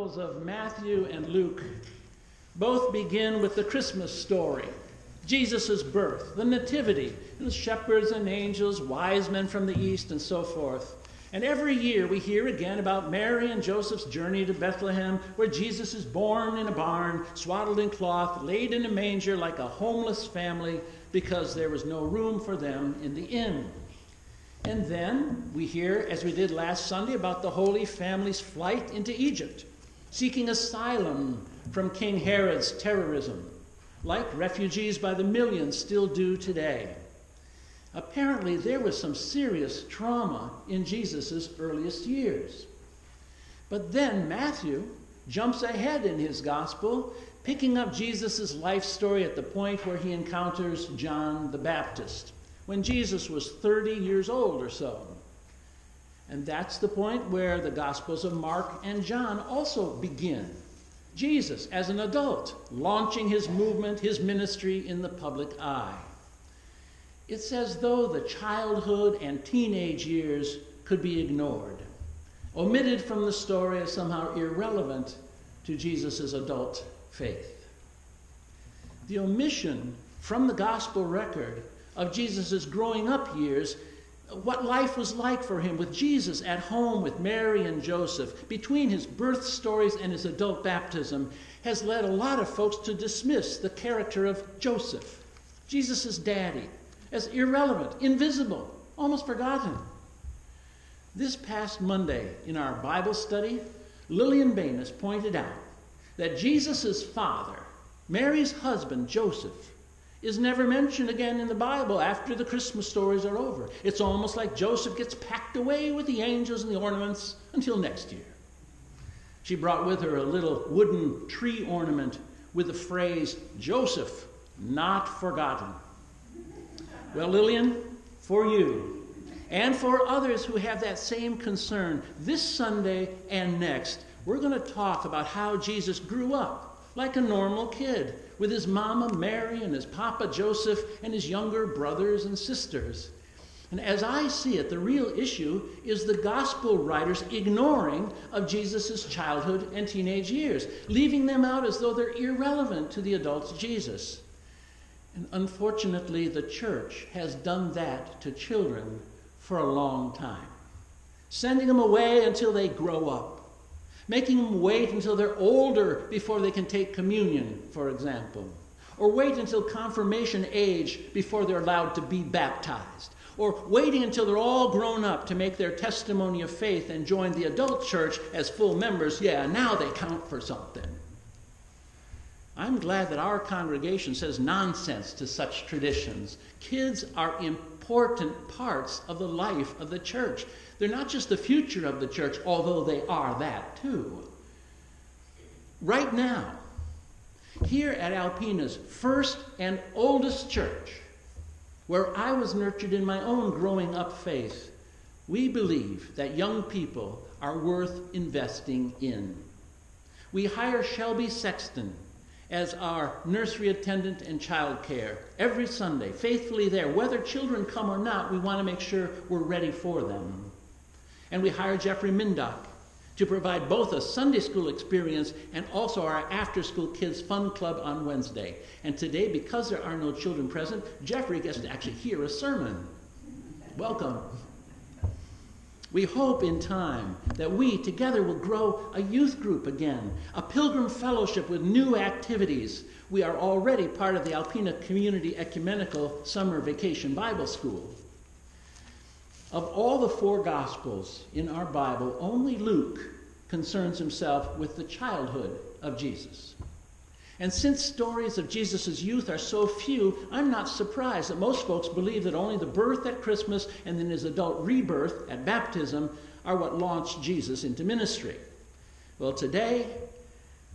Gospels of Matthew and Luke both begin with the Christmas story, Jesus' birth, the nativity, the shepherds and angels, wise men from the east, and so forth. And every year we hear again about Mary and Joseph's journey to Bethlehem, where Jesus is born in a barn, swaddled in cloth, laid in a manger like a homeless family because there was no room for them in the inn. And then we hear, as we did last Sunday, about the Holy Family's flight into Egypt, seeking asylum from King Herod's terrorism, like refugees by the millions still do today. Apparently, there was some serious trauma in Jesus' earliest years. But then Matthew jumps ahead in his gospel, picking up Jesus' life story at the point where he encounters John the Baptist, when Jesus was 30 years old or so. And that's the point where the Gospels of Mark and John also begin. Jesus, as an adult, launching his movement, his ministry in the public eye. It's as though the childhood and teenage years could be ignored, omitted from the story as somehow irrelevant to Jesus' adult faith. The omission from the gospel record of Jesus' growing up years, what life was like for him with Jesus at home with Mary and Joseph, between his birth stories and his adult baptism, has led a lot of folks to dismiss the character of Joseph, Jesus' daddy, as irrelevant, invisible, almost forgotten. This past Monday in our Bible study, Lillian Baines pointed out that Jesus' father, Mary's husband, Joseph, is never mentioned again in the Bible after the Christmas stories are over. It's almost like Joseph gets packed away with the angels and the ornaments until next year. She brought with her a little wooden tree ornament with the phrase, "Joseph, not forgotten." Well, Lillian, for you and for others who have that same concern, this Sunday and next, we're going to talk about how Jesus grew up like a normal kid, with his mama Mary and his papa Joseph and his younger brothers and sisters. And as I see it, the real issue is the gospel writers' ignoring of Jesus' childhood and teenage years, leaving them out as though they're irrelevant to the adult Jesus. And unfortunately, the church has done that to children for a long time, sending them away until they grow up, making them wait until they're older before they can take communion, for example, or wait until confirmation age before they're allowed to be baptized, or waiting until they're all grown up to make their testimony of faith and join the adult church as full members. Yeah, now they count for something. I'm glad that our congregation says nonsense to such traditions. Kids are important parts of the life of the church. They're not just the future of the church, although they are that too. Right now, here at Alpena's first and oldest church, where I was nurtured in my own growing up faith, we believe that young people are worth investing in. We hire Shelby Sexton as our nursery attendant and child care every Sunday, faithfully there. Whether children come or not, we want to make sure we're ready for them. And we hire Jeffrey Mindock to provide both a Sunday school experience and also our after-school kids fun club on Wednesday. And today, because there are no children present, Jeffrey gets to actually hear a sermon. Welcome. We hope in time that we together will grow a youth group again, a pilgrim fellowship with new activities. We are already part of the Alpena Community Ecumenical Summer Vacation Bible School. Of all the four Gospels in our Bible, only Luke concerns himself with the childhood of Jesus. And since stories of Jesus' youth are so few, I'm not surprised that most folks believe that only the birth at Christmas and then his adult rebirth at baptism are what launched Jesus into ministry. Well, today,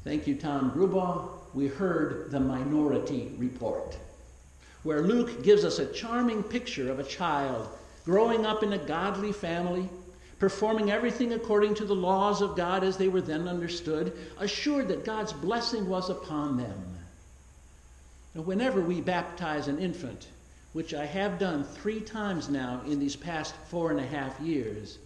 thank you, Tom Grubaugh, we heard the Minority Report, where Luke gives us a charming picture of a child growing up in a godly family, performing everything according to the laws of God as they were then understood, assured that God's blessing was upon them. And whenever we baptize an infant, which I have done 3 times now in these past 4.5 years,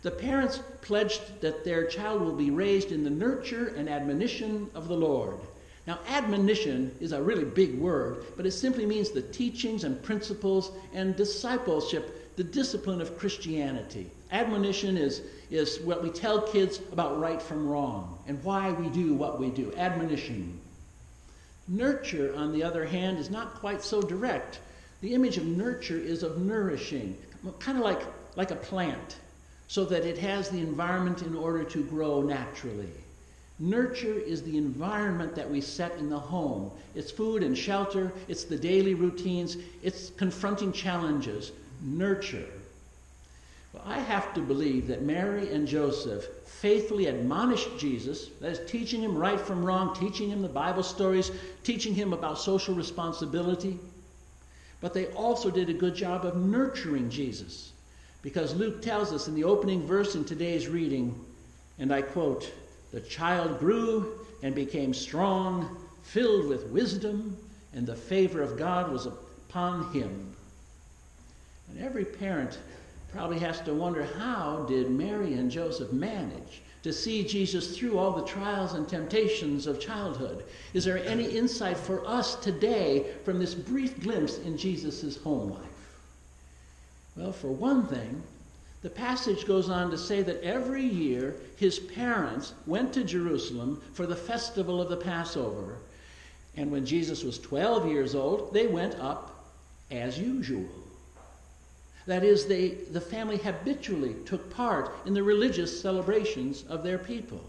The parents pledged that their child will be raised in the nurture and admonition of the Lord. Now, admonition is a really big word, but it simply means the teachings and principles and discipleship, the discipline of Christianity. Admonition is what we tell kids about right from wrong and why we do what we do. Admonition. Nurture, on the other hand, is not quite so direct. The image of nurture is of nourishing, kind of like a plant, so that it has the environment in order to grow naturally. Nurture is the environment that we set in the home. It's food and shelter, it's the daily routines, it's confronting challenges. Nurture. Well, I have to believe that Mary and Joseph faithfully admonished Jesus, that is, teaching him right from wrong, teaching him the Bible stories, teaching him about social responsibility. But they also did a good job of nurturing Jesus, because Luke tells us in the opening verse in today's reading, and I quote, "The child grew and became strong, filled with wisdom, and the favor of God was upon him." And every parent probably has to wonder, how did Mary and Joseph manage to see Jesus through all the trials and temptations of childhood? Is there any insight for us today from this brief glimpse in Jesus' home life? Well, for one thing, the passage goes on to say that every year his parents went to Jerusalem for the festival of the Passover. And when Jesus was 12 years old, they went up as usual. That is, the family habitually took part in the religious celebrations of their people.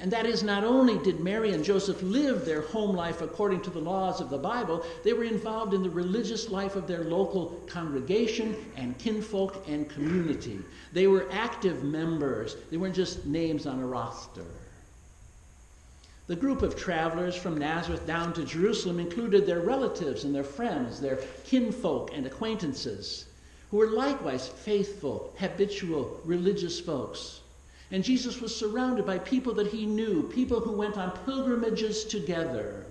And that is, not only did Mary and Joseph live their home life according to the laws of the Bible, they were involved in the religious life of their local congregation and kinfolk and community. They were active members. They weren't just names on a roster. The group of travelers from Nazareth down to Jerusalem included their relatives and their friends, their kinfolk and acquaintances, who were likewise faithful, habitual, religious folks. And Jesus was surrounded by people that he knew, people who went on pilgrimages together.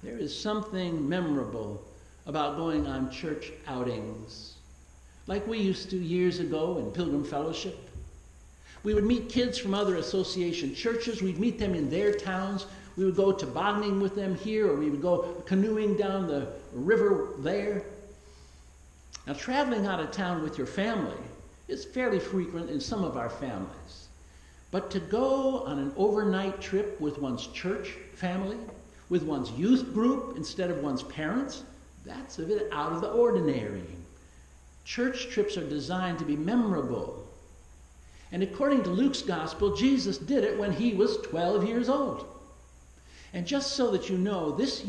There is something memorable about going on church outings, like we used to years ago in Pilgrim Fellowship. We would meet kids from other association churches. We'd meet them in their towns. We would go tobogganing with them here, or we would go canoeing down the river there. Now, traveling out of town with your family is fairly frequent in some of our families. But to go on an overnight trip with one's church family, with one's youth group instead of one's parents, that's a bit out of the ordinary. Church trips are designed to be memorable. And according to Luke's gospel, Jesus did it when he was 12 years old. And just so that you know, this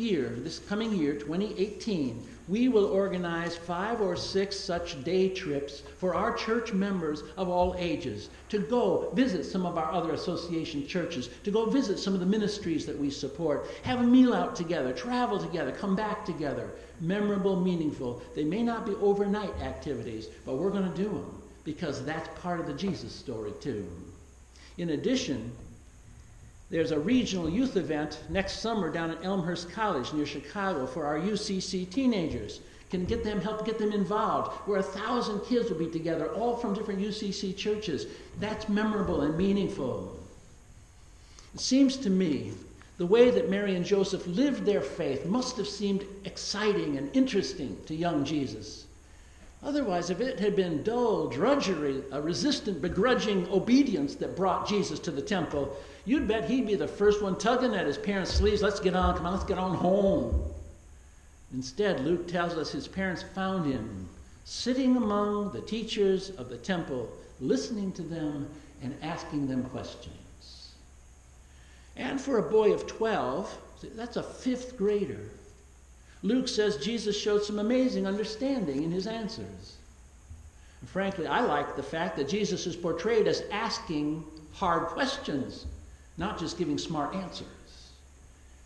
coming year, 2018, we will organize 5 or 6 such day trips for our church members of all ages to go visit some of our other association churches, to go visit some of the ministries that we support, have a meal out together, travel together, come back together. Memorable, meaningful. They may not be overnight activities, but we're going to do them, because that's part of the Jesus story too. In addition, there's a regional youth event next summer down at Elmhurst College near Chicago for our UCC teenagers. Help get them involved, where 1,000 kids will be together, all from different UCC churches. That's memorable and meaningful. It seems to me the way that Mary and Joseph lived their faith must have seemed exciting and interesting to young Jesus. Otherwise, if it had been dull drudgery, a resistant, begrudging obedience that brought Jesus to the temple, you'd bet he'd be the first one tugging at his parents' sleeves. Let's get on, come on, let's get on home. Instead, Luke tells us his parents found him sitting among the teachers of the temple, listening to them and asking them questions. And for a boy of 12, that's a 5th grader. Luke says Jesus showed some amazing understanding in his answers. And frankly, I like the fact that Jesus is portrayed as asking hard questions, not just giving smart answers.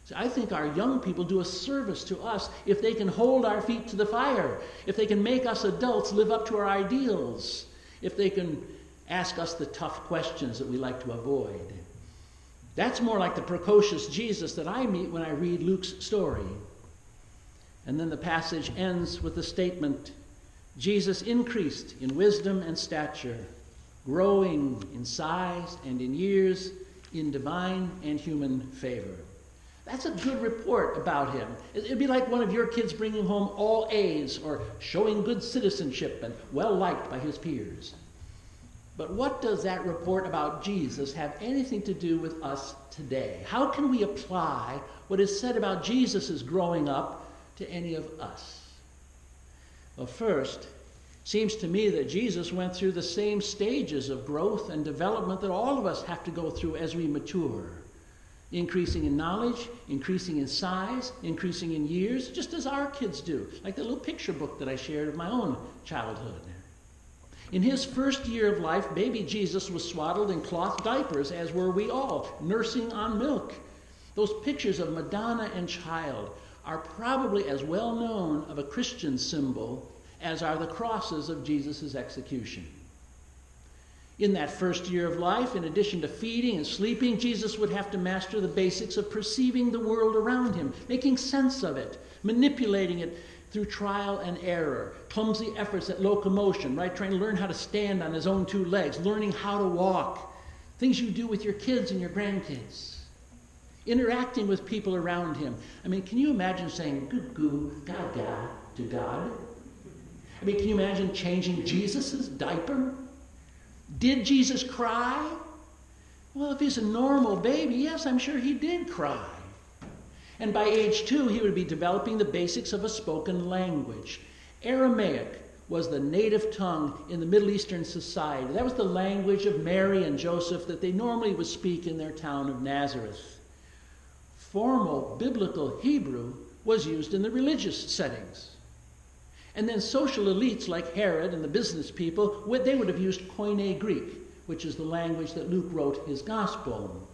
So I think our young people do a service to us if they can hold our feet to the fire, if they can make us adults live up to our ideals, if they can ask us the tough questions that we like to avoid. That's more like the precocious Jesus that I meet when I read Luke's story. And then the passage ends with the statement, Jesus increased in wisdom and stature, growing in size and in years, in divine and human favor. That's a good report about him. It'd be like one of your kids bringing home all A's or showing good citizenship and well-liked by his peers. But what does that report about Jesus have anything to do with us today? How can we apply what is said about Jesus' growing up to any of us? Well, first, it seems to me that Jesus went through the same stages of growth and development that all of us have to go through as we mature. Increasing in knowledge, increasing in size, increasing in years, just as our kids do, like the little picture book that I shared of my own childhood. In his first year of life, baby Jesus was swaddled in cloth diapers, as were we all, nursing on milk. Those pictures of Madonna and child are probably as well known of a Christian symbol as are the crosses of Jesus' execution. In that first year of life, in addition to feeding and sleeping, Jesus would have to master the basics of perceiving the world around him, making sense of it, manipulating it through trial and error, clumsy efforts at locomotion, right? Trying to learn how to stand on his own two legs, learning how to walk, things you do with your kids and your grandkids, interacting with people around him. I mean, can you imagine saying goo goo gaga to God? I mean, can you imagine changing Jesus' diaper? Did Jesus cry? Well, if he's a normal baby, yes, I'm sure he did cry. And by age 2, he would be developing the basics of a spoken language. Aramaic was the native tongue in the Middle Eastern society. That was the language of Mary and Joseph that they normally would speak in their town of Nazareth. Formal biblical Hebrew was used in the religious settings. And then social elites like Herod and the business people, they would have used Koine Greek, which is the language that Luke wrote his gospel.